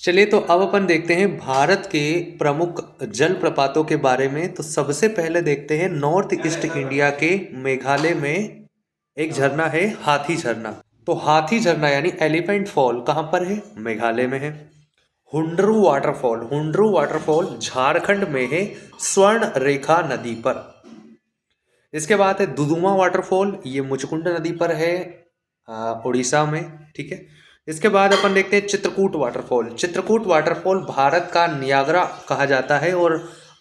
चलिए तो अब अपन देखते हैं भारत के प्रमुख जलप्रपातों के बारे में। तो सबसे पहले देखते हैं नॉर्थ ईस्ट इंडिया के मेघालय में एक झरना है हाथी झरना। तो हाथी झरना यानी एलिफेंट फॉल कहाँ पर है? मेघालय में है। हुंड्रू वाटरफॉल झारखंड में है स्वर्ण रेखा नदी पर। इसके बाद है दुदुमा वाटरफॉल, ये मुचकुंड नदी पर है उड़ीसा में। ठीक है। इसके बाद अपन देखते हैं चित्रकूट वाटरफॉल। चित्रकूट वाटरफॉल भारत का नियाग्रा कहा जाता है और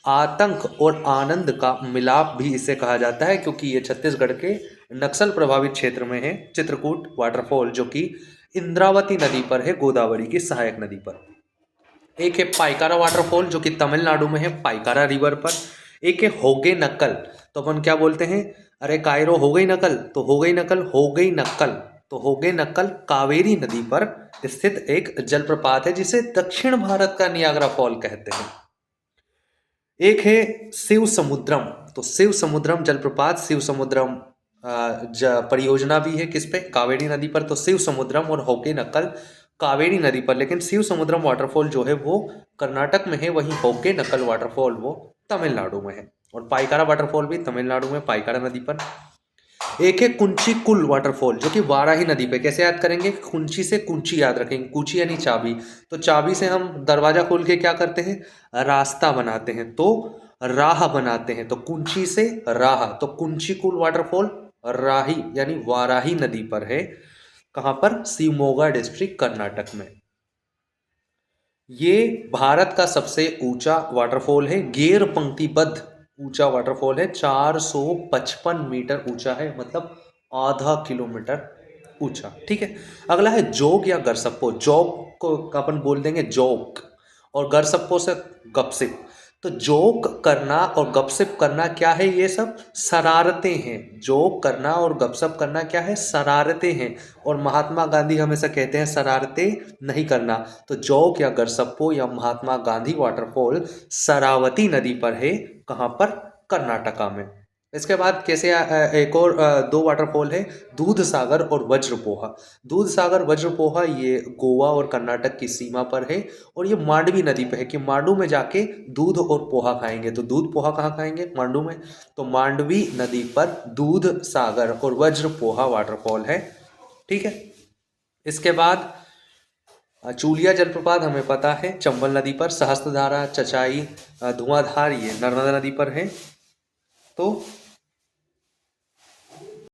आतंक और आनंद का मिलाप भी इसे कहा जाता है, क्योंकि ये छत्तीसगढ़ के नक्सल प्रभावित क्षेत्र में है चित्रकूट वाटरफॉल, जो कि इंद्रावती नदी पर है, गोदावरी की सहायक नदी पर। एक है पाइकारा वाटरफॉल जो कि तमिलनाडु में है, पाइकारा रिवर पर। एक है होगे नक्कल। तो अपन क्या बोलते हैं, अरे कायरो हो गई नकल, तो हो गई नकल, हो गई नक्कल। तो हो गई नक्कल कावेरी नदी पर स्थित एक जलप्रपात है जिसे दक्षिण भारत का नियाग्रा फॉल कहते हैं। एक है शिव समुद्रम। तो शिव समुद्रम जलप्रपात, शिव समुद्रम परियोजना भी है किस पे? कावेरी नदी पर। तो शिव समुद्रम और होके नक्कल कावेरी नदी पर, लेकिन शिव समुद्रम वाटरफॉल जो है वो कर्नाटक में है, वहीं होके नक्कल वाटरफॉल वो तमिलनाडु में है। और पाइकारा वाटरफॉल भी तमिलनाडु में, पाइकारा नदी पर। एक है कुंची कुल वाटरफॉल जो कि वाराही नदी पे। कैसे याद करेंगे? कुंची से कुंची याद रखेंगे, कुंची यानी चाबी। तो चाबी से हम दरवाजा खोल के क्या करते हैं? रास्ता बनाते हैं, तो राह बनाते हैं। तो कुंची से राह, तो कुंची कुल वाटरफॉल राही यानी वाराही नदी पर है। कहाँ पर? शिवमोगा डिस्ट्रिक्ट, कर्नाटक में। ये भारत का सबसे ऊंचा वाटरफॉल है, गैर पंक्तिबद्ध ऊंचा वाटरफॉल है। 455 मीटर ऊंचा है, मतलब आधा किलोमीटर ऊंचा। ठीक है। अगला है जोग या गरसप्पो। जोग को अपन बोल देंगे जोक, और गरसप्पो से गपसिप। तो जोक करना और गपसिप करना क्या है? ये सब शरारतें हैं। जोक करना और गपसप करना क्या है? शरारतें हैं। और महात्मा गांधी हमेशा कहते हैं शरारतें नहीं करना। तो जोक या गरसप्पो या महात्मा गांधी वाटरफॉल शरावती नदी पर है। कहाँ पर? कर्नाटका में। इसके बाद कैसे एक और दो वाटरफॉल है, दूध सागर और वज्रपोहा। दूध सागर वज्रपोहा ये गोवा और कर्नाटक की सीमा पर है, और ये मांडवी नदी पे है कि मांडू में जाके दूध और पोहा खाएंगे। तो दूध पोहा कहाँ खाएंगे? मांडू में। तो मांडवी नदी पर दूध सागर और वज्रपोहा वाटरफॉल है। ठीक है। इसके बाद चूलिया जलप्रपात हमें पता है चंबल नदी पर। सहस्त्रधारा, चचाई, धुआंधार ये नर्मदा नदी पर है। तो